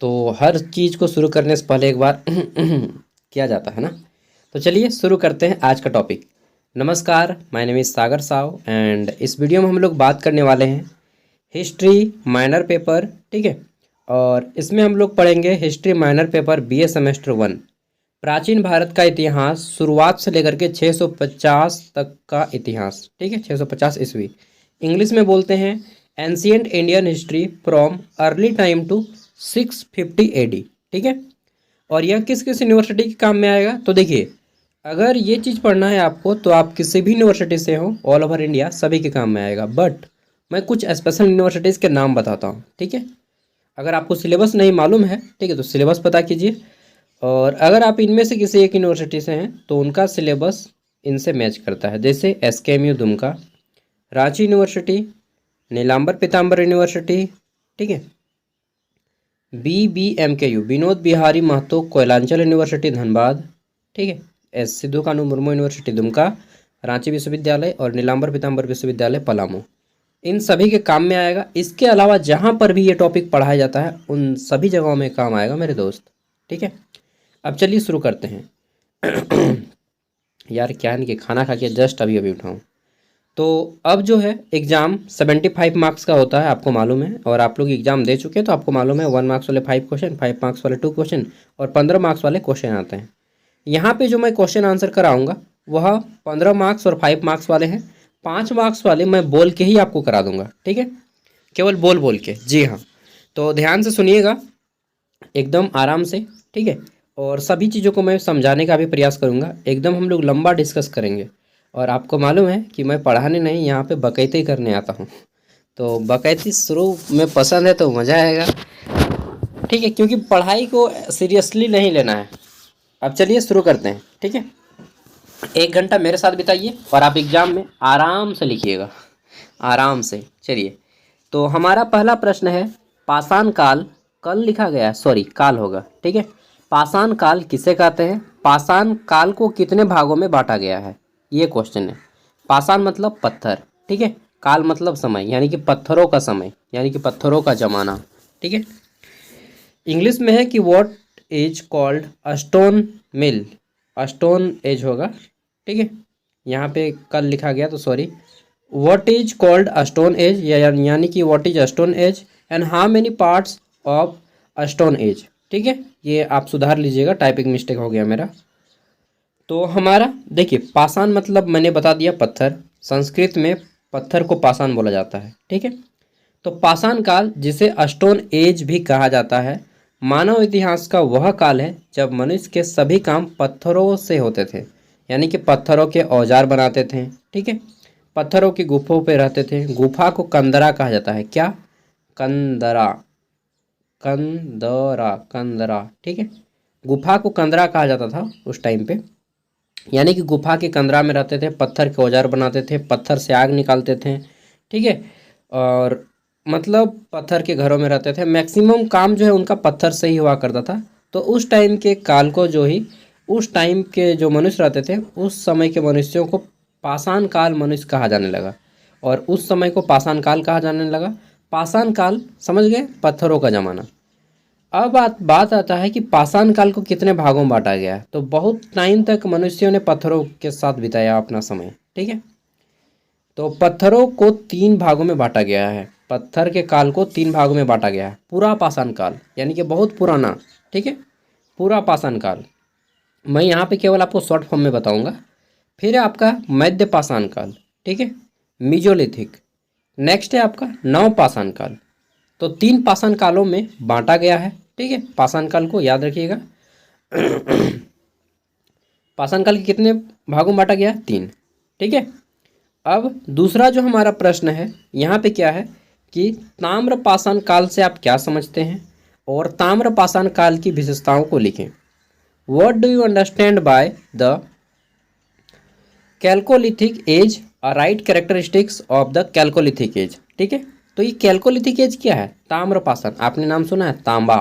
तो हर चीज़ को शुरू करने से पहले एक बार किया जाता है ना। तो चलिए शुरू करते हैं आज का टॉपिक। नमस्कार, my name is Sagar Sao and इस वीडियो में हम लोग बात करने वाले हैं हिस्ट्री माइनर पेपर, ठीक है। और इसमें हम लोग पढ़ेंगे history minor paper BA semester 1, प्राचीन भारत का इतिहास शुरुआत से लेकर के 650 तक का इतिहास, ठीक है, 650 ईस्वी। इंग्लिश में बोलते हैं ancient Indian history from early time to 650 AD, ठीक है। और यह किस किस यूनिवर्सिटी के काम में आएगा? तो देखिए, अगर ये चीज़ पढ़ना है आपको तो आप किसी भी यूनिवर्सिटी से हो, ऑल ओवर इंडिया सभी के काम में आएगा। बट मैं कुछ स्पेशल यूनिवर्सिटीज़ के नाम बताता हूँ, ठीक है। अगर आपको सिलेबस नहीं मालूम है, ठीक है, तो सिलेबस पता कीजिए। और अगर आप इनमें से किसी एक यूनिवर्सिटी से हैं तो उनका सिलेबस इनसे मैच करता है। जैसे SKMU दुमका, रांची यूनिवर्सिटी, नीलांबर पीताम्बर यूनिवर्सिटी, ठीक है, BBMKU विनोद बिहारी महतो कोयलांचल यूनिवर्सिटी धनबाद, ठीक है, सिद्धू कानू मुर्मू यूनिवर्सिटी दुमका, रांची विश्वविद्यालय और नीलांबर पीताम्बर विश्वविद्यालय पलामू, इन सभी के काम में आएगा। इसके अलावा जहाँ पर भी ये टॉपिक पढ़ाया जाता है उन सभी जगहों में काम आएगा मेरे दोस्त, ठीक है। अब चलिए शुरू करते हैं। यार क्या है कि खाना खा के जस्ट अभी अभी उठाऊँ। तो अब जो है एग्ज़ाम 75 मार्क्स का होता है, आपको मालूम है। और आप लोग एग्ज़ाम दे चुके हैं तो आपको मालूम है 1 मार्क्स वाले 5 क्वेश्चन, 5 मार्क्स वाले 2 क्वेश्चन और 15 मार्क्स वाले क्वेश्चन आते हैं। यहाँ पे जो मैं क्वेश्चन आंसर कराऊंगा वह 15 मार्क्स और 5 मार्क्स वाले हैं। 5 मार्क्स वाले मैं बोल के ही आपको करा दूंगा, ठीक है, केवल बोल बोल के। जी हाँ, तो ध्यान से सुनिएगा एकदम आराम से, ठीक है। और सभी चीज़ों को मैं समझाने का भी प्रयास करूँगा। एकदम हम लोग लंबा डिस्कस करेंगे। और आपको मालूम है कि मैं पढ़ाने नहीं, यहाँ पे बकैती करने आता हूँ। तो बकैती शुरू में पसंद है तो मज़ा आएगा, ठीक है, क्योंकि पढ़ाई को सीरियसली नहीं लेना है। अब चलिए शुरू करते हैं, ठीक है। 1 घंटा मेरे साथ बिताइए और आप एग्ज़ाम में आराम से लिखिएगा, आराम से। चलिए, तो हमारा पहला प्रश्न है, पाषाण काल कल लिखा गया है, सॉरी काल होगा, ठीक है। पाषाण काल किसे कहते हैं? पाषाण काल को कितने भागों में बांटा गया है, ये क्वेश्चन है। पाषाण मतलब पत्थर, ठीक है। काल मतलब समय, यानी कि पत्थरों का समय, यानी कि पत्थरों का जमाना, ठीक है। इंग्लिश में है कि what is called stone mill, stone age होगा, ठीक है। यहाँ पे कल लिखा गया तो sorry. What is called stone age, यानी कि what is stone age and how many parts of stone age, ठीक है। ये आप सुधार लीजिएगा, टाइपिंग मिस्टेक हो गया मेरा। तो हमारा देखिए, पाषाण मतलब मैंने बता दिया पत्थर, संस्कृत में पत्थर को पाषाण बोला जाता है, ठीक है। तो पाषाण काल, जिसे स्टोन एज भी कहा जाता है, मानव इतिहास का वह काल है जब मनुष्य के सभी काम पत्थरों से होते थे, यानी कि पत्थरों के औजार बनाते थे, ठीक है। पत्थरों की गुफाओं पे रहते थे। गुफा को कंदरा कहा जाता है। क्या? कंदरा, कंदरा, कंदरा, ठीक है। गुफा को कंदरा कहा जाता था उस टाइम पे, यानी कि गुफा के कंदरा में रहते थे, पत्थर के औजार बनाते थे, पत्थर से आग निकालते थे, ठीक है। और मतलब पत्थर के घरों में रहते थे। मैक्सिमम काम जो है उनका पत्थर से ही हुआ करता था। तो उस टाइम के काल को जो ही, उस टाइम के जो मनुष्य रहते थे उस समय के मनुष्यों को पाषाण काल मनुष्य कहा जाने लगा। और उस समय को पाषाण काल कहा जाने लगा। पाषाण काल समझ गए, पत्थरों का ज़माना। अब बात आता है कि पाषाण काल को कितने भागों में बांटा गया है। तो बहुत टाइम तक मनुष्यों ने पत्थरों के साथ बिताया अपना समय, ठीक है। तो पत्थरों को 3 भागों में बांटा गया है। पत्थर के काल को 3 भागों में बांटा गया है। पूरा पाषाण काल यानी कि बहुत पुराना, ठीक है, पूरा पाषाण काल। मैं यहाँ पे केवल आपको शॉर्ट फॉर्म में बताऊंगा। फिर है आपका मध्य पाषाण काल, ठीक है, मीजोलिथिक। नेक्स्ट है आपका नव पाषाण काल। तो 3 पाषाण कालों में बांटा गया है, ठीक है। पाषाण काल को याद रखिएगा। पाषाण काल के कितने भागों में बांटा गया? 3, ठीक है। अब दूसरा जो हमारा प्रश्न है यहाँ पे क्या है कि ताम्र पाषाण काल से आप क्या समझते हैं और ताम्र पाषाण काल की विशेषताओं को लिखें। What do you understand by the chalcolithic age, write characteristics of the chalcolithic age, ठीक है। तो ये कैल्कोलिथिक एज क्या है? ताम्र पाषाण, आपने नाम सुना है, तांबा,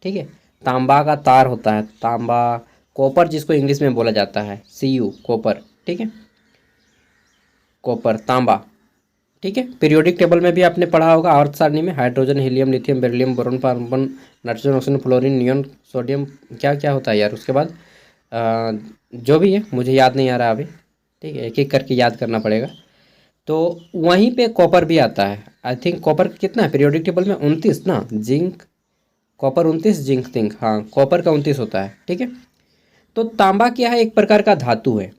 ठीक है। तांबा का तार होता है, तांबा, कॉपर जिसको इंग्लिश में बोला जाता है, Cu, कॉपर, ठीक है, कॉपर, तांबा। ठीक है। पीरियोडिक टेबल में भी आपने पढ़ा होगा, आवर्त सारणी में hydrogen, helium, lithium, beryllium, boron, carbon, nitrogen, oxygen, fluorine, neon, sodium, क्या क्या होता है यार। उसके बाद जो भी है मुझे याद नहीं आ रहा अभी, ठीक है, एक एक करके याद करना पड़ेगा। तो वहीं पे कॉपर भी आता है। आई थिंक कॉपर कितना है पीरियोडिक टेबल में, 29 ना। जिंक, कॉपर 29, जिंक जिंक, हाँ कॉपर का 29 होता है, ठीक है। तो तांबा क्या है, एक प्रकार का धातु है,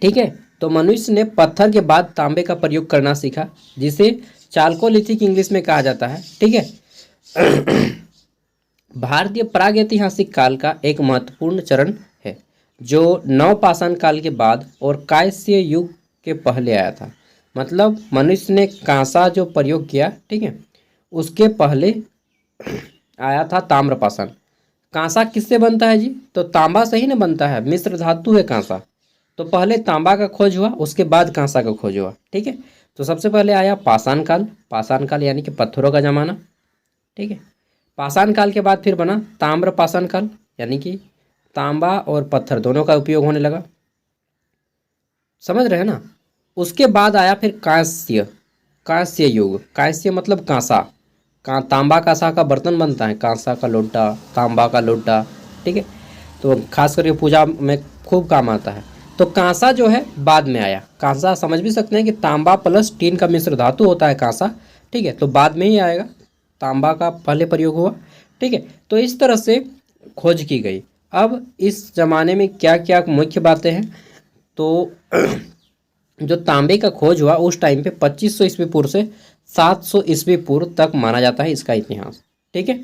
ठीक है। तो मनुष्य ने पत्थर के बाद तांबे का प्रयोग करना सीखा, जिसे चाल्कोलिथिक इंग्लिश में कहा जाता है, ठीक है। भारतीय प्रागैतिहासिक काल का एक महत्वपूर्ण चरण है, जो नवपाषाण काल के बाद और कांस्य युग के पहले आया था। मतलब मनुष्य ने कांसा जो प्रयोग किया, ठीक है, उसके पहले आया था ताम्रपाषाण। कांसा किससे बनता है जी, तो तांबा से ही ना बनता है, मिश्र धातु है कांसा। तो पहले तांबा का खोज हुआ, उसके बाद कांसा का खोज हुआ, ठीक है। तो सबसे पहले आया पाषाण काल, पाषाण काल यानी कि पत्थरों का जमाना, ठीक है। पाषाण काल के बाद फिर बना ताम्र पाषाण काल, यानी कि तांबा और पत्थर दोनों का उपयोग होने लगा, समझ रहे हैं ना। उसके बाद आया फिर कांस्य, कांस्य युग। कांस्य मतलब कांसा, तांबा कांसा का बर्तन बनता है, कांसा का लोटा, तांबा का लोटा, ठीक है। तो खास करके पूजा में खूब काम आता है। तो कांसा जो है बाद में आया। कांसा समझ भी सकते हैं कि तांबा प्लस टीन का मिश्र धातु होता है कांसा, ठीक है। तो बाद में ही आएगा, तांबा का पहले प्रयोग हुआ, ठीक है। तो इस तरह से खोज की गई। अब इस जमाने में क्या क्या मुख्य बातें हैं, तो जो तांबे का खोज हुआ उस टाइम पे 2500 ईस्वी पूर्व से 700 ईस्वी पूर्व तक माना जाता है इसका इतिहास, ठीक है।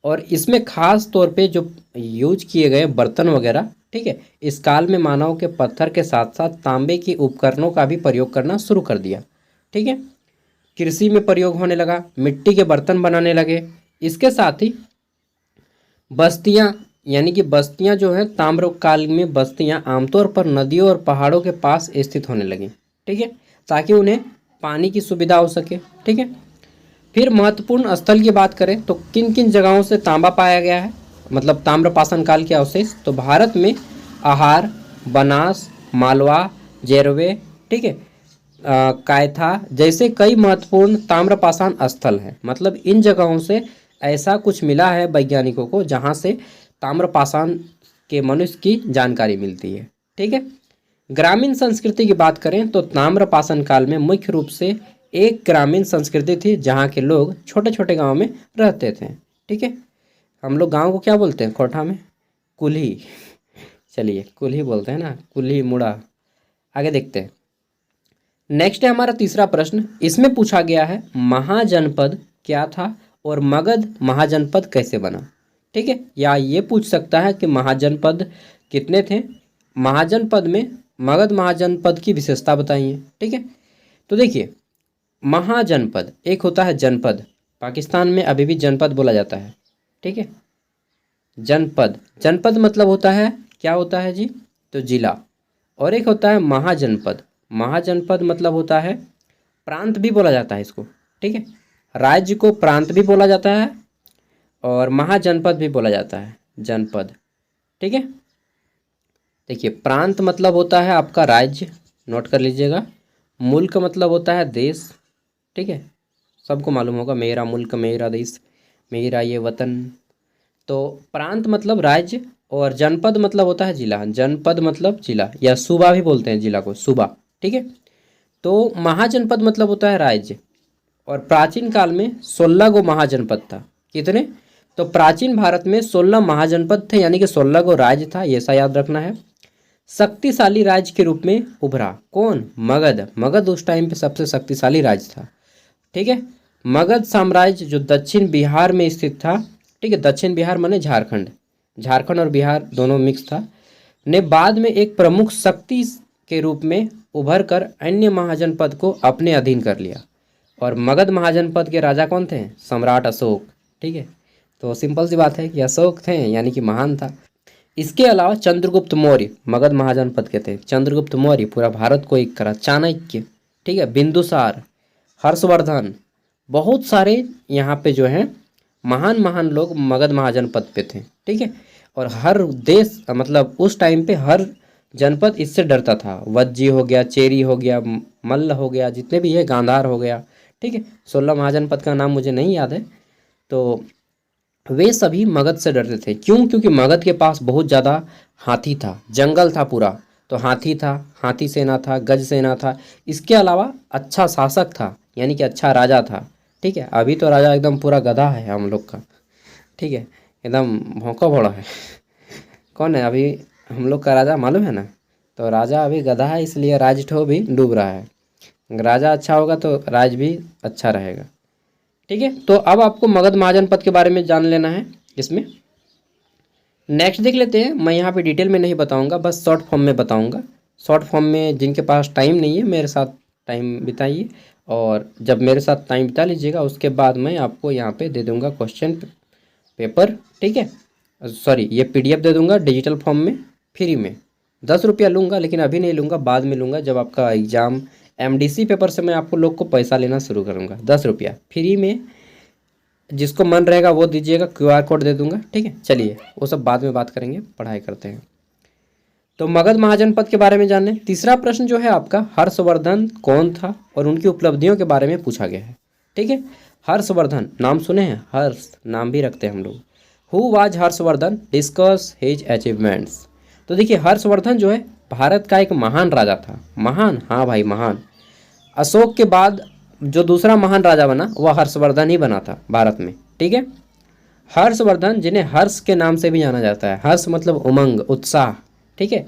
और इसमें खास तौर पे जो यूज किए गए बर्तन वगैरह, ठीक है, इस काल में मानव के पत्थर के साथ साथ तांबे के उपकरणों का भी प्रयोग करना शुरू कर दिया, ठीक है। कृषि में प्रयोग होने लगा, मिट्टी के बर्तन बनाने लगे। इसके साथ ही बस्तियां, यानी कि बस्तियां जो है ताम्र काल में बस्तियां आमतौर पर नदियों और पहाड़ों के पास स्थित होने लगी, ठीक है, ताकि उन्हें पानी की सुविधा हो सके, ठीक है। फिर महत्वपूर्ण स्थल की बात करें तो किन किन जगहों से तांबा पाया गया है, मतलब ताम्रपाषाण काल के अवशेष, तो भारत में आहार, बनास, मालवा, जेरवे, ठीक है, कायथा जैसे कई महत्वपूर्ण ताम्रपाषाण स्थल हैं। मतलब इन जगहों से ऐसा कुछ मिला है वैज्ञानिकों को जहाँ से ताम्रपाषाण के मनुष्य की जानकारी मिलती है, ठीक है। ग्रामीण संस्कृति की बात करें तो ताम्रपाषाण काल में मुख्य रूप से एक ग्रामीण संस्कृति थी, जहाँ के लोग छोटे छोटे गांव में रहते थे, ठीक है। हम लोग गांव को क्या बोलते हैं कोठा में, कुल्ही, चलिए कुल्ही बोलते हैं ना, कुल्ही मुड़ा। आगे देखते हैं। नेक्स्ट है हमारा तीसरा प्रश्न, इसमें पूछा गया है महाजनपद क्या था और मगध महाजनपद कैसे बना, ठीक है। या ये पूछ सकता है कि महाजनपद कितने थे, महाजनपद में मगध महाजनपद की विशेषता बताइए, ठीक है। तो देखिए महाजनपद एक होता है जनपद, पाकिस्तान में अभी भी जनपद बोला जाता है, ठीक है। जनपद, जनपद मतलब होता है, क्या होता है जी, तो जिला। और एक होता है महाजनपद, महाजनपद मतलब होता है प्रांत भी बोला जाता है इसको, ठीक है। राज्य को प्रांत भी बोला जाता है और महाजनपद भी बोला जाता है जनपद, ठीक है। देखिए प्रांत मतलब होता है आपका राज्य, नोट कर लीजिएगा। मुल्क मतलब होता है देश, ठीक है, सबको मालूम होगा मेरा मुल्क मेरा देश मेरा ये वतन। तो प्रांत मतलब राज्य और जनपद मतलब होता है जिला, जनपद मतलब जिला या सूबा भी बोलते हैं जिला को, सूबा, ठीक है। तो महाजनपद मतलब होता है राज्य। और प्राचीन काल में 16 गो महाजनपद था, कितने, तो प्राचीन भारत में 16 महाजनपद थे, यानी कि 16 गो राज्य था, ये ऐसा याद रखना है। शक्तिशाली राज्य के रूप में उभरा कौन, मगध। मगध उस टाइम पे सबसे शक्तिशाली राज्य था, ठीक है। मगध साम्राज्य जो दक्षिण बिहार में स्थित था, ठीक है, दक्षिण बिहार माने झारखंड, झारखंड और बिहार दोनों मिक्स था, ने बाद में एक प्रमुख शक्ति के रूप में उभर कर अन्य महाजनपद को अपने अधीन कर लिया। और मगध महाजनपद के राजा कौन थे, सम्राट अशोक, ठीक है। तो सिंपल सी बात है कि अशोक थे यानी कि महान था। इसके अलावा चंद्रगुप्त मौर्य मगध महाजनपद के थे, चंद्रगुप्त मौर्य पूरा भारत को एक करा, चाणक्य, ठीक है, बिंदुसार, हर्षवर्धन, बहुत सारे यहाँ पे जो हैं महान महान लोग मगध महाजनपद पे थे, ठीक है। और हर देश मतलब उस टाइम पे हर जनपद इससे डरता था। वज्जी हो गया, चेरी हो गया, मल्ल हो गया, जितने भी है, गांधार हो गया, ठीक है। 16 महाजनपद का नाम मुझे नहीं याद है। तो वे सभी मगध से डरते थे। क्यों? क्योंकि मगध के पास बहुत ज़्यादा हाथी था, जंगल था पूरा। तो हाथी था, हाथी सेना था, गज सेना था। इसके अलावा अच्छा शासक था, यानी कि अच्छा राजा था, ठीक है। अभी तो राजा एकदम पूरा गधा है हम लोग का, ठीक है, एकदम भौंका भोड़ा है। कौन है अभी हम लोग का राजा, मालूम है ना? तो राजा अभी गधा है, इसलिए राजठो भी डूब रहा है। राजा अच्छा होगा तो राज भी अच्छा रहेगा, ठीक है। तो अब आपको मगध महाजनपद के बारे में जान लेना है इसमें। नेक्स्ट देख लेते हैं। मैं यहाँ पे डिटेल में नहीं बताऊँगा, बस शॉर्ट फॉर्म में बताऊँगा। शॉर्ट फॉर्म में जिनके पास टाइम नहीं है, मेरे साथ टाइम बिताइए, और जब मेरे साथ टाइम बिता लीजिएगा उसके बाद मैं आपको यहाँ पे दे दूँगा क्वेश्चन पेपर, ठीक है। सॉरी, ये PDF दे दूँगा डिजिटल फॉर्म में, फ्री में। 10 रुपया लूँगा, लेकिन अभी नहीं लूँगा, बाद में लूँगा जब आपका एग्ज़ाम MDC पेपर से मैं आपको लोग को पैसा लेना शुरू करूँगा। 10 रुपया फ्री में, जिसको मन रहेगा वो दीजिएगा, QR कोड दे दूंगा, ठीक है। चलिए वो सब बाद में बात करेंगे, पढ़ाई करते हैं। तो मगध महाजनपद के बारे में जाने। तीसरा प्रश्न जो है आपका, हर्षवर्धन कौन था और उनकी उपलब्धियों के बारे में पूछा गया है, ठीक है। हर्षवर्धन नाम सुने हैं, हर्ष नाम भी रखते हैं हम लोग। Who was Harshvardhan, discuss his achievements. तो देखिए, हर्षवर्धन जो है भारत का एक महान राजा था। महान, हाँ भाई महान। अशोक के बाद जो दूसरा महान राजा बना वह हर्षवर्धन ही बना था भारत में, ठीक है। हर्षवर्धन, जिन्हें हर्ष के नाम से भी जाना जाता है, हर्ष मतलब उमंग, उत्साह, ठीक है।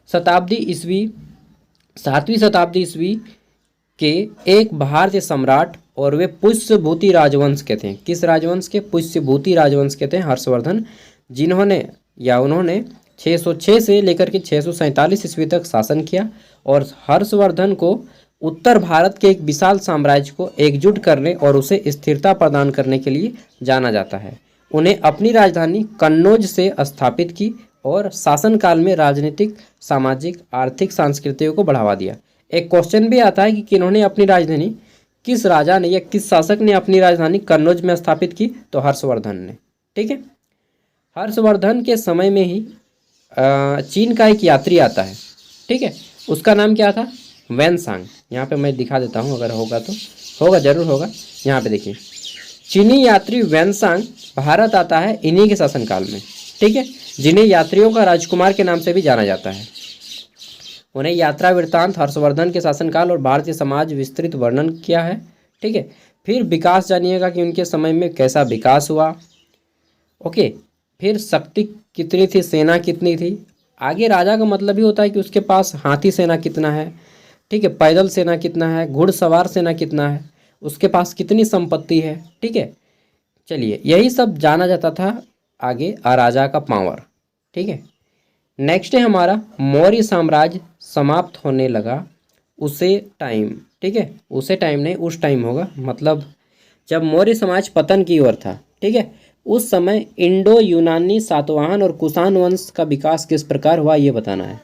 शताब्दी ईस्वी 7वीं शताब्दी ईस्वी के एक भारतीय सम्राट, और वे पुष्यभूति राजवंश के थे। किस राजवंश के? पुष्यभूति राजवंश के थे हर्षवर्धन, जिन्होंने या उन्होंने 606 से लेकर के 647 ईस्वी तक शासन किया। और हर्षवर्धन को उत्तर भारत के एक विशाल साम्राज्य को एकजुट करने और उसे स्थिरता प्रदान करने के लिए जाना जाता है। उन्हें अपनी राजधानी कन्नौज से स्थापित की और शासनकाल में राजनीतिक, सामाजिक, आर्थिक, सांस्कृतिक को बढ़ावा दिया। एक क्वेश्चन भी आता है कि किन्होंने अपनी राजधानी, किस राजा ने या किस शासक ने अपनी राजधानी कन्नौज में स्थापित की? तो हर्षवर्धन ने, ठीक है। हर्षवर्धन के समय में ही चीन का एक यात्री आता है, ठीक है। उसका नाम क्या था? वैनसांग। यहाँ पे मैं दिखा देता हूँ, अगर होगा तो, होगा जरूर होगा। यहाँ पे देखिए, चीनी यात्री वैनसांग भारत आता है इन्हीं के शासनकाल में, ठीक है, जिन्हें यात्रियों का राजकुमार के नाम से भी जाना जाता है। उन्हें यात्रा वृत्तांत, हर्षवर्धन के शासनकाल और भारतीय समाज विस्तृत वर्णन किया है, ठीक है। फिर विकास जानिएगा कि उनके समय में कैसा विकास हुआ, ओके। फिर शक्ति कितनी थी, सेना कितनी थी। आगे राजा का मतलब ही होता है कि उसके पास हाथी सेना कितना है, ठीक है, पैदल सेना कितना है, घुड़सवार सेना कितना है, उसके पास कितनी संपत्ति है, ठीक है। चलिए, यही सब जाना जाता था आगे राजा का पावर, ठीक है। नेक्स्ट है हमारा, मौर्य साम्राज्य समाप्त होने लगा उसे टाइम, ठीक है। उसे टाइम नहीं, उस टाइम होगा, मतलब जब मौर्य समाज पतन की ओर था, ठीक है, उस समय इंडो यूनानी, सातवाहन और कुषाण वंश का विकास किस प्रकार हुआ, ये बताना है।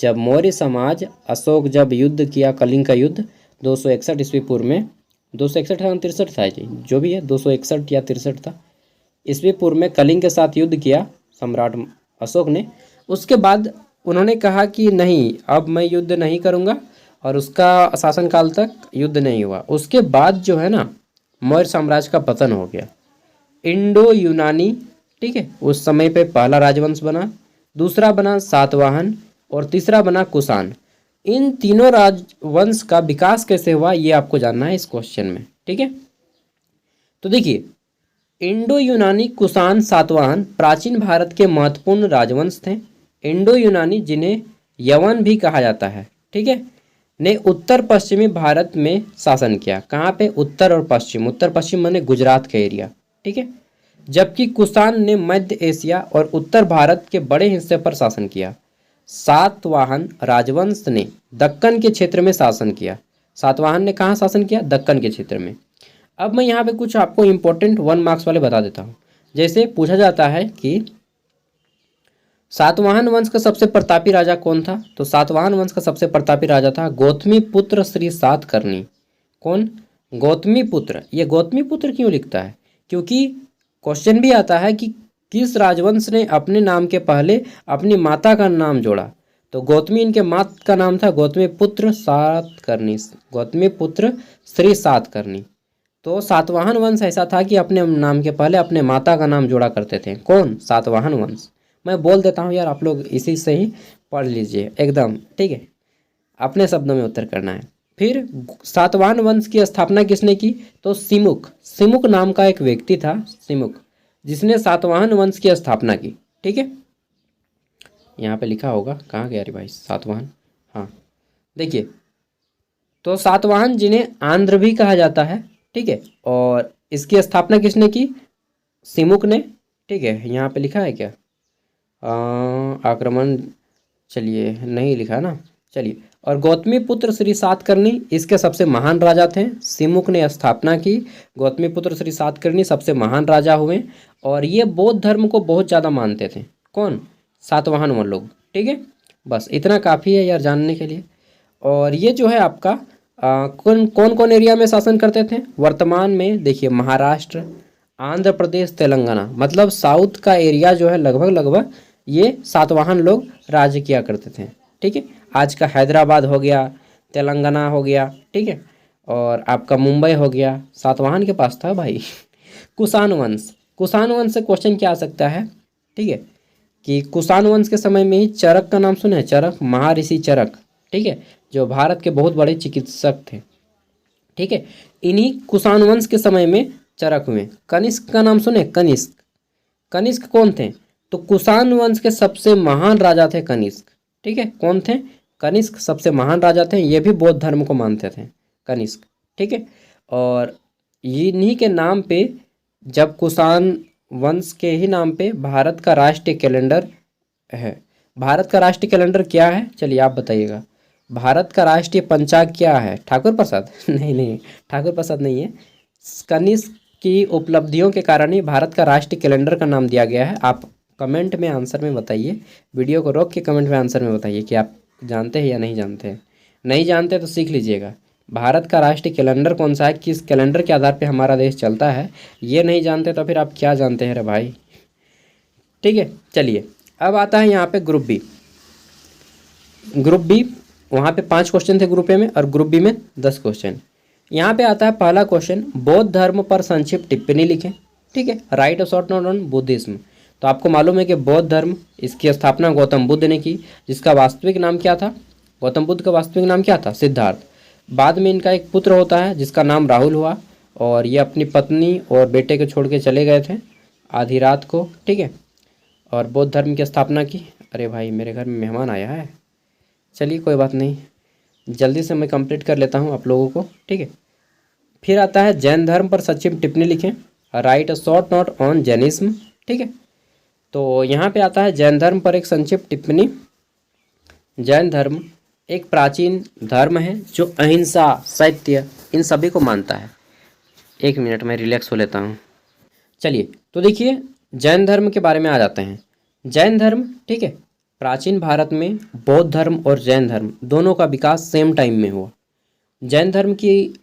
जब मौर्य समाज, अशोक जब युद्ध किया, कलिंग का युद्ध 261 ईस्वी पूर्व में, 261 था 63 था जी, जो भी है, 261 या 63 था ईस्वी पूर्व में कलिंग के साथ युद्ध किया सम्राट अशोक ने। उसके बाद उन्होंने कहा कि नहीं, अब मैं युद्ध नहीं करूँगा, और उसका शासनकाल तक युद्ध नहीं हुआ। उसके बाद जो है ना, मौर्य साम्राज्य का पतन हो गया। इंडो यूनानी, ठीक है, उस समय पे पहला राजवंश बना, दूसरा बना सातवाहन और तीसरा बना कुषाण। इन तीनों राजवंश का विकास कैसे हुआ ये आपको जानना है इस क्वेश्चन में, ठीक है। तो देखिए, इंडो यूनानी, कुषाण, सातवाहन प्राचीन भारत के महत्वपूर्ण राजवंश थे। इंडो यूनानी, जिन्हें यवन भी कहा जाता है, ठीक है, ने उत्तर पश्चिमी भारत में शासन किया। कहाँ पे? उत्तर और पश्चिम। उत्तर पश्चिम माने गुजरात का एरिया, ठीक है। जबकि कुषाण ने मध्य एशिया और उत्तर भारत के बड़े हिस्से पर शासन किया। सातवाहन राजवंश ने दक्कन के क्षेत्र में शासन किया। सातवाहन ने कहाँ शासन किया? दक्कन के क्षेत्र में। अब मैं यहाँ पे कुछ आपको इम्पोर्टेंट 1 मार्क्स वाले बता देता हूँ। जैसे पूछा जाता है कि सातवाहन वंश का सबसे प्रतापी राजा कौन था? तो सातवाहन वंश का सबसे प्रतापी राजा था गौतमी पुत्र श्री सातकर्णी। कौन? गौतमी पुत्र। ये गौतमी पुत्र क्यों लिखता है? क्योंकि क्वेश्चन भी आता है कि किस राजवंश ने अपने नाम के पहले अपनी माता का नाम जोड़ा। तो गौतमी इनके माँ का नाम था गौतमी पुत्र सातकर्णी, गौतमी पुत्र श्री सातकर्णी। तो सातवाहन वंश ऐसा था कि अपने नाम के पहले अपने माता का नाम जोड़ा करते थे। कौन? सातवाहन वंश। मैं बोल देता हूँ यार, आप लोग इसी से ही पढ़ लीजिए एकदम, ठीक है। अपने शब्दों में उत्तर करना है। फिर सातवाहन वंश की स्थापना किसने की? तो सिमुक, सिमुक नाम का एक व्यक्ति था, सिमुक, जिसने सातवाहन वंश की स्थापना की। ठीक है, यहाँ पे लिखा होगा, कहाँ गया रे भाई सातवाहन, हाँ देखिए, तो सातवाहन जिन्हें आंध्र भी कहा जाता है, ठीक है, और इसकी स्थापना किसने की? सिमुक ने। ठीक है, यहाँ पे लिखा है क्या आक्रमण, चलिए नहीं लिखा ना, चलिए। और गौतमी पुत्र श्री सातकर्णी इसके सबसे महान राजा थे। सिमुक ने स्थापना की, गौतमी पुत्र श्री सातकर्णी सबसे महान राजा हुए, और ये बौद्ध धर्म को बहुत ज़्यादा मानते थे। कौन? सातवाहन वो लोग। ठीक है, बस इतना काफ़ी है यार जानने के लिए। और ये जो है आपका कौन कौन एरिया में शासन करते थे? वर्तमान में देखिए, महाराष्ट्र, आंध्र प्रदेश, तेलंगाना, मतलब साउथ का एरिया जो है लगभग लगभग ये सातवाहन लोग राज्य किया करते थे। ठीक है, आज का हैदराबाद हो गया, तेलंगाना हो गया, ठीक है, और आपका मुंबई हो गया, सातवाहन के पास था भाई। कुषाण वंश, कुषाण वंश से क्वेश्चन क्या आ सकता है? ठीक है, कि कुषाण वंश के समय में ही चरक का नाम सुने हैं? चरक, महर्षि चरक, ठीक है, जो भारत के बहुत बड़े चिकित्सक थे। ठीक है, इन्हीं कुषाण वंश के समय में चरक हुए। कनिष्क का नाम सुने? कनिष्क, कनिष्क कौन थे? तो कुषाण वंश के सबसे महान राजा थे कनिष्क। ठीक है, कौन थे? कनिष्क सबसे महान राजा थे। ये भी बौद्ध धर्म को मानते थे, कनिष्क। ठीक है, और इन्हीं के नाम पे, जब कुषाण वंश के ही नाम पे भारत का राष्ट्रीय कैलेंडर है। भारत का राष्ट्रीय कैलेंडर क्या है? चलिए आप बताइएगा। भारत का राष्ट्रीय पंचांग क्या है? ठाकुर प्रसाद? नहीं नहीं, ठाकुर प्रसाद नहीं है। कनिष्क की उपलब्धियों के कारण ही भारत का राष्ट्रीय कैलेंडर का नाम दिया गया है। आप कमेंट में आंसर में बताइए, वीडियो को रोक के कमेंट में आंसर में बताइए कि आप जानते हैं या नहीं जानते हैं। नहीं जानते तो सीख लीजिएगा। भारत का राष्ट्रीय कैलेंडर कौन सा है, किस कैलेंडर के आधार पे हमारा देश चलता है, ये नहीं जानते तो फिर आप क्या जानते हैं रे भाई। ठीक है, चलिए अब आता है यहाँ पे ग्रुप बी। ग्रुप बी, वहाँ पे 5 क्वेश्चन थे ग्रुप ए में, और ग्रुप बी में 10 क्वेश्चन। यहाँ पे आता है पहला क्वेश्चन, बौद्ध धर्म पर संक्षिप्त टिप्पणी लिखें। ठीक है, right a short note on Buddhism. तो आपको मालूम है कि बौद्ध धर्म, इसकी स्थापना गौतम बुद्ध ने की, जिसका वास्तविक नाम क्या था? गौतम बुद्ध का वास्तविक नाम क्या था? सिद्धार्थ। बाद में इनका एक पुत्र होता है जिसका नाम राहुल हुआ, और ये अपनी पत्नी और बेटे को छोड़ के चले गए थे आधी रात को। ठीक है, और बौद्ध धर्म की स्थापना की। अरे भाई मेरे घर में मेहमान आया है, चलिए कोई बात नहीं, जल्दी से मैं कंप्लीट कर लेता हूँ आप लोगों को। ठीक है, फिर आता है जैन धर्म पर संक्षिप्त टिप्पणी लिखें, right a short note on Jainism. ठीक है, तो यहाँ पे आता है जैन धर्म पर एक संक्षिप्त टिप्पणी। जैन धर्म एक प्राचीन धर्म है जो अहिंसा, सत्य, इन सभी को मानता है। एक मिनट में रिलैक्स हो लेता हूँ। चलिए तो देखिए, जैन धर्म के बारे में आ जाते हैं। जैन धर्म, ठीक है, प्राचीन भारत में बौद्ध धर्म और जैन धर्म दोनों का विकास सेम टाइम में हुआ। जैन धर्म की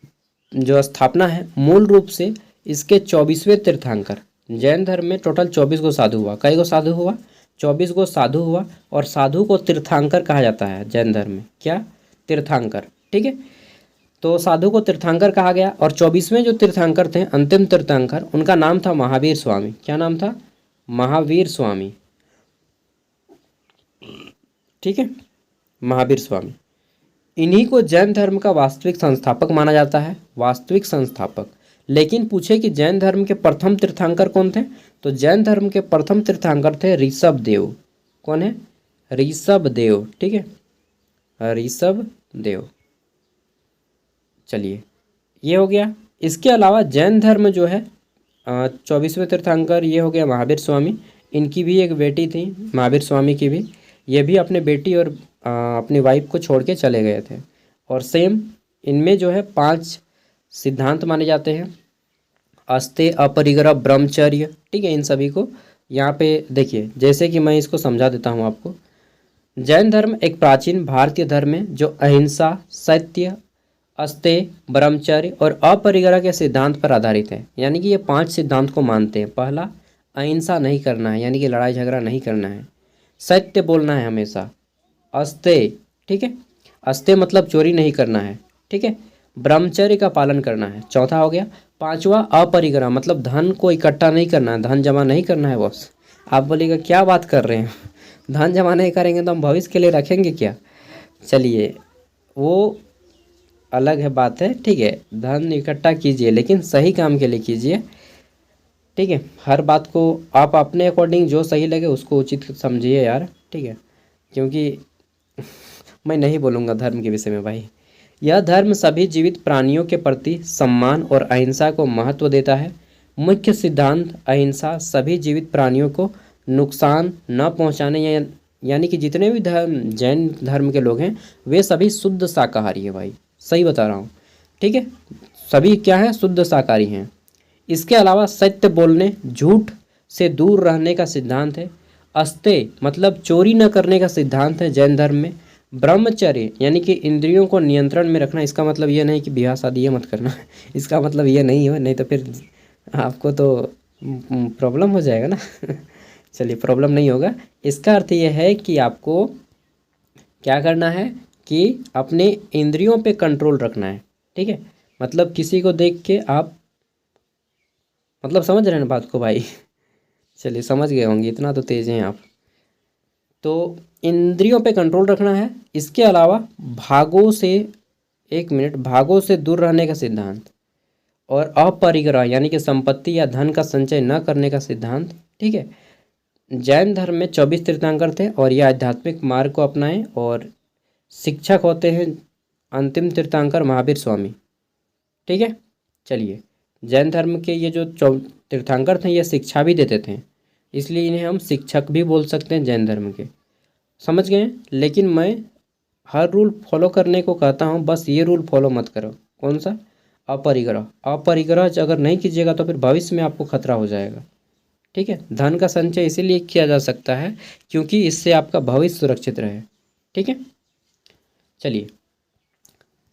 जो स्थापना है, मूल रूप से इसके 24वें तीर्थंकर, जैन धर्म में टोटल 24 गो साधु हुआ। कई गो साधु हुआ? 24 गो साधु हुआ, और साधु को तीर्थंकर कहा जाता है जैन धर्म में। क्या? तीर्थंकर। ठीक है, तो साधु को तीर्थंकर कहा गया, और 24वें जो तीर्थंकर थे, अंतिम तीर्थंकर, उनका नाम था महावीर स्वामी। क्या नाम था? महावीर स्वामी। ठीक है, महावीर स्वामी। इन्हीं को जैन धर्म का वास्तविक संस्थापक माना जाता है, वास्तविक संस्थापक। लेकिन पूछे कि जैन धर्म के प्रथम तीर्थंकर कौन थे, तो जैन धर्म के प्रथम तीर्थंकर थे ऋषभ देव। कौन है? ऋषभ देव। ठीक है, ऋषभ देव। चलिए ये हो गया। इसके अलावा जैन धर्म जो है 24वें तीर्थंकर ये हो गया महावीर स्वामी। इनकी भी एक बेटी थी महावीर स्वामी की भी, ये भी अपने बेटी और अपनी वाइफ को छोड़ के चले गए थे। और सेम इनमें जो है 5 सिद्धांत माने जाते हैं, अस्ते, अपरिग्रह, ब्रह्मचर्य। ठीक है, इन सभी को यहाँ पे देखिए, जैसे कि मैं इसको समझा देता हूँ आपको। जैन धर्म एक प्राचीन भारतीय धर्म है जो अहिंसा, सत्य, अस्तेय, ब्रह्मचर्य और अपरिग्रह के सिद्धांत पर आधारित है। यानी कि ये 5 सिद्धांत को मानते हैं। पहला, अहिंसा नहीं करना है, यानी कि लड़ाई झगड़ा नहीं करना है। सत्य बोलना है हमेशा। अस्ते, ठीक है, अस्ते मतलब चोरी नहीं करना है, ठीक है, ब्रह्मचर्य का पालन करना है, चौथा हो गया। पांचवा अपरिग्रह मतलब धन को इकट्ठा नहीं करना है, धन जमा नहीं करना है बॉस। आप बोलिएगा क्या बात कर रहे हैं, धन जमा नहीं करेंगे तो हम भविष्य के लिए रखेंगे क्या। चलिए वो अलग है बात है, ठीक है, धन इकट्ठा कीजिए लेकिन सही काम के लिए कीजिए, ठीक है। हर बात को आप अपने अकॉर्डिंग जो सही लगे उसको उचित समझिए यार, ठीक है, क्योंकि मैं नहीं बोलूँगा धर्म के विषय में भाई। यह धर्म सभी जीवित प्राणियों के प्रति सम्मान और अहिंसा को महत्व देता है। मुख्य सिद्धांत अहिंसा, सभी जीवित प्राणियों को नुकसान न पहुंचाने, यानी कि जितने भी धर्म जैन धर्म के लोग हैं वे सभी शुद्ध शाकाहारी है भाई, सही बता रहा हूँ, ठीक है, सभी क्या है, शुद्ध शाकाहारी हैं। इसके अलावा सत्य बोलने, झूठ से दूर रहने का सिद्धांत है। अस्ते मतलब चोरी न करने का सिद्धांत है जैन धर्म में। ब्रह्मचर्य यानी कि इंद्रियों को नियंत्रण में रखना, इसका मतलब ये नहीं कि ब्याह शादी ये मत करना इसका मतलब ये नहीं हो, नहीं तो फिर आपको तो प्रॉब्लम हो जाएगा ना चलिए प्रॉब्लम नहीं होगा। इसका अर्थ ये है कि आपको क्या करना है कि अपने इंद्रियों पे कंट्रोल रखना है, ठीक है, मतलब किसी को देख के आप, मतलब समझ रहे हैं ना बात को भाई चलिए समझ गए होंगे, इतना तो तेज़ हैं आप। तो इंद्रियों पे कंट्रोल रखना है। इसके अलावा भागों से, एक मिनट, भागों से दूर रहने का सिद्धांत और अपरिग्रह यानी कि संपत्ति या धन का संचय न करने का सिद्धांत, ठीक है। जैन धर्म में 24 तीर्थंकर थे और ये आध्यात्मिक मार्ग को अपनाएं और शिक्षक होते हैं अंतिम तीर्थंकर महावीर स्वामी, ठीक है। चलिए जैन धर्म के ये जो तीर्थंकर थे ये शिक्षा भी देते थे, इसलिए इन्हें हम शिक्षक भी बोल सकते हैं जैन धर्म के, समझ गए। लेकिन मैं हर रूल फॉलो करने को कहता हूँ, बस ये रूल फॉलो मत करो, कौन सा, अपरिग्रह। अपरिग्रह अगर नहीं कीजिएगा तो फिर भविष्य में आपको खतरा हो जाएगा, ठीक है। धन का संचय इसीलिए किया जा सकता है क्योंकि इससे आपका भविष्य सुरक्षित रहे, ठीक है। चलिए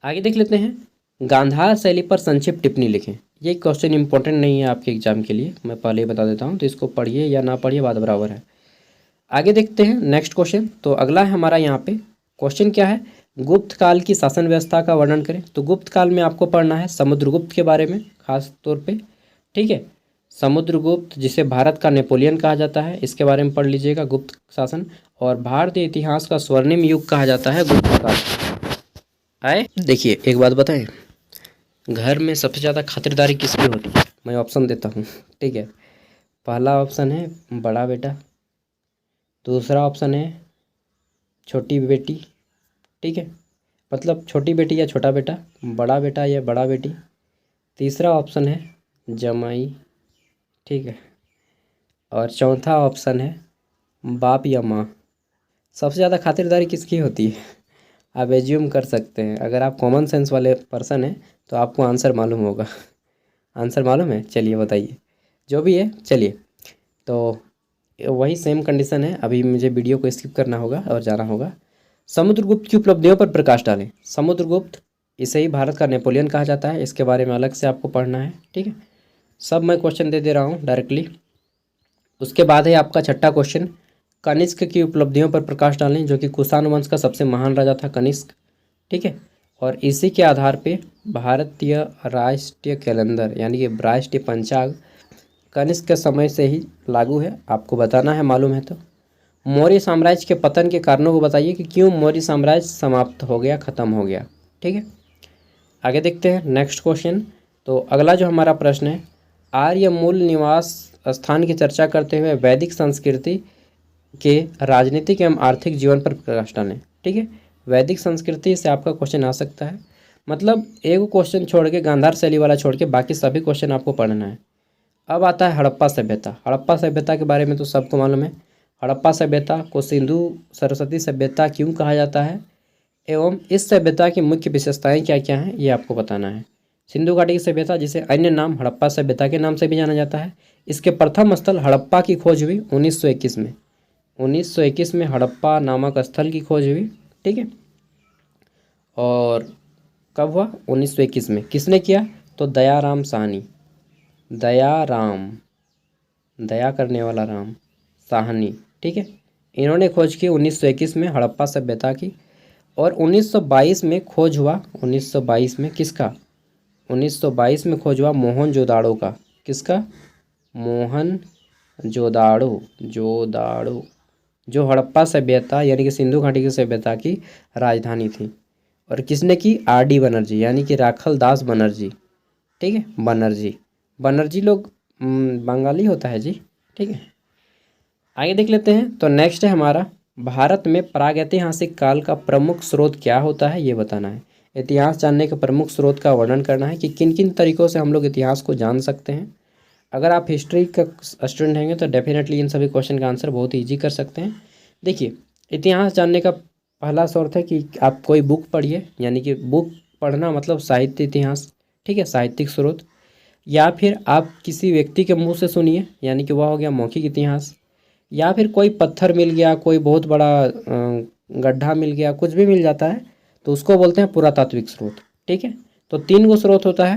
आगे देख लेते हैं। गांधार शैली पर संक्षिप्त टिप्पणी लिखें। ये क्वेश्चन इंपॉर्टेंट नहीं है आपके एग्जाम के लिए, मैं पहले ही बता देता हूँ, तो इसको पढ़िए या ना पढ़िए बात बराबर है। आगे देखते हैं नेक्स्ट क्वेश्चन। तो अगला है हमारा यहाँ पे क्वेश्चन क्या है, गुप्त काल की शासन व्यवस्था का वर्णन करें। तो गुप्त काल में आपको पढ़ना है समुद्रगुप्त के बारे में खास तौर पे, ठीक है। समुद्रगुप्त जिसे भारत का नेपोलियन कहा जाता है, इसके बारे में पढ़ लीजिएगा, गुप्त शासन। और भारतीय इतिहास का स्वर्णिम युग कहा जाता है गुप्त काल। आए देखिए एक बात बताएं, घर में सबसे ज़्यादा खातिरदारी किसकी होती है, मैं ऑप्शन देता हूँ, ठीक है। पहला ऑप्शन है बड़ा बेटा, दूसरा ऑप्शन है छोटी बेटी, ठीक है, मतलब छोटी बेटी या छोटा बेटा, बड़ा बेटा या बड़ा बेटी, तीसरा ऑप्शन है जमाई, ठीक है, और चौथा ऑप्शन है बाप या माँ। सबसे ज़्यादा खातिरदारी किसकी होती है, आप एज्यूम कर सकते हैं, अगर आप कॉमन सेंस वाले पर्सन हैं तो आपको आंसर मालूम होगा आंसर मालूम है, चलिए बताइए, जो भी है। चलिए तो वही सेम कंडीशन है, अभी मुझे वीडियो को स्किप करना होगा और जाना होगा। समुद्रगुप्त की उपलब्धियों पर प्रकाश डालें। समुद्रगुप्त, इसे ही भारत का नेपोलियन कहा जाता है, इसके बारे में अलग से आपको पढ़ना है, ठीक है। सब मैं क्वेश्चन दे रहा हूँ डायरेक्टली। उसके बाद है आपका छठा क्वेश्चन, कनिष्क की उपलब्धियों पर प्रकाश डालें, जो कि कुषाण वंश का सबसे महान राजा था कनिष्क, ठीक है। और इसी के आधार पे भारतीय राष्ट्रीय कैलेंडर यानी कि राष्ट्रीय पंचांग कनिष्क के समय से ही लागू है, आपको बताना है मालूम है तो। मौर्य साम्राज्य के पतन के कारणों को बताइए कि क्यों मौर्य साम्राज्य समाप्त हो गया, ख़त्म हो गया, ठीक है। आगे देखते हैं नेक्स्ट क्वेश्चन। तो अगला जो हमारा प्रश्न है, आर्य मूल निवास स्थान की चर्चा करते हुए वैदिक संस्कृति के राजनीतिक एवं आर्थिक जीवन पर प्रकाश डालें, ठीक है। वैदिक संस्कृति से आपका क्वेश्चन आ सकता है, मतलब एक क्वेश्चन छोड़ के, गांधार शैली वाला छोड़ के बाकी सभी क्वेश्चन आपको पढ़ना है। अब आता है हड़प्पा सभ्यता। हड़प्पा सभ्यता के बारे में तो सबको मालूम है। हड़प्पा सभ्यता को सिंधु सरस्वती सभ्यता क्यों कहा जाता है एवं इस सभ्यता की मुख्य विशेषताएं क्या क्या हैं, ये आपको बताना है। सिंधु घाटी की सभ्यता, जिसे अन्य नाम हड़प्पा सभ्यता के नाम से भी जाना जाता है, इसके प्रथम स्थल हड़प्पा की खोज हुई 1921 में। 1921 में हड़प्पा नामक स्थल की खोज हुई, ठीक है। और कब हुआ, 1921 में। किसने किया, तो दयाराम साहनी, दयाराम, दया करने वाला राम, साहनी, ठीक है, इन्होंने खोज की 1921 में हड़प्पा सभ्यता की, और 1922 में खोज हुआ, 1922 में किसका, 1922 में खोज हुआ मोहनजोदाड़ो का। किसका? मोहनजोदाड़ो, जोदाड़ो, जो हड़प्पा सभ्यता यानी कि सिंधु घाटी की सभ्यता की राजधानी थी। और किसने की? R D बनर्जी, यानी कि राखल दास बनर्जी। ठीक है, बनर्जी, बनर्जी लोग बंगाली होता है जी। ठीक है, आगे देख लेते हैं। तो नेक्स्ट है हमारा, भारत में प्रागैतिहासिक काल का प्रमुख स्रोत क्या होता है, ये बताना है। इतिहास जानने के प्रमुख स्रोत का वर्णन करना है कि किन किन तरीकों से हम लोग इतिहास को जान सकते हैं। अगर आप हिस्ट्री का स्टूडेंट होंगे तो डेफिनेटली इन सभी क्वेश्चन का आंसर बहुत ईजी कर सकते हैं। देखिए, इतिहास जानने का पहला शर्त है कि आप कोई बुक पढ़िए, यानी कि बुक पढ़ना मतलब साहित्य इतिहास, ठीक है, साहित्यिक स्रोत। या फिर आप किसी व्यक्ति के मुंह से सुनिए, यानी कि वह हो गया मौखिक इतिहास। या फिर कोई पत्थर मिल गया, कोई बहुत बड़ा गड्ढा मिल गया, कुछ भी मिल जाता है तो उसको बोलते हैं पुरातात्विक स्रोत। ठीक है, तो 3 गो स्रोत होता है।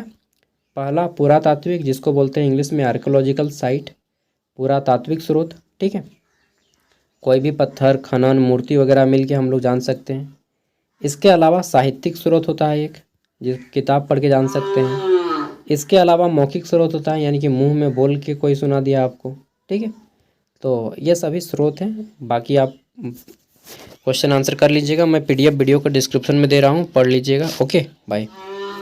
पहला पुरातात्विक, जिसको बोलते हैं इंग्लिश में आर्कोलॉजिकल साइट, पुरातात्विक स्रोत। ठीक है, कोई भी पत्थर, खनन, मूर्ति वगैरह मिल के हम लोग जान सकते हैं। इसके अलावा साहित्यिक स्रोत होता है एक, जिस किताब पढ़ के जान सकते हैं। इसके अलावा मौखिक स्रोत होता है, यानी कि मुंह में बोल के कोई सुना दिया आपको। ठीक है, तो ये सभी स्रोत हैं। बाकी आप क्वेश्चन आंसर कर लीजिएगा, मैं PDF वीडियो को डिस्क्रिप्शन में दे रहा हूँ, पढ़ लीजिएगा। Okay, bye.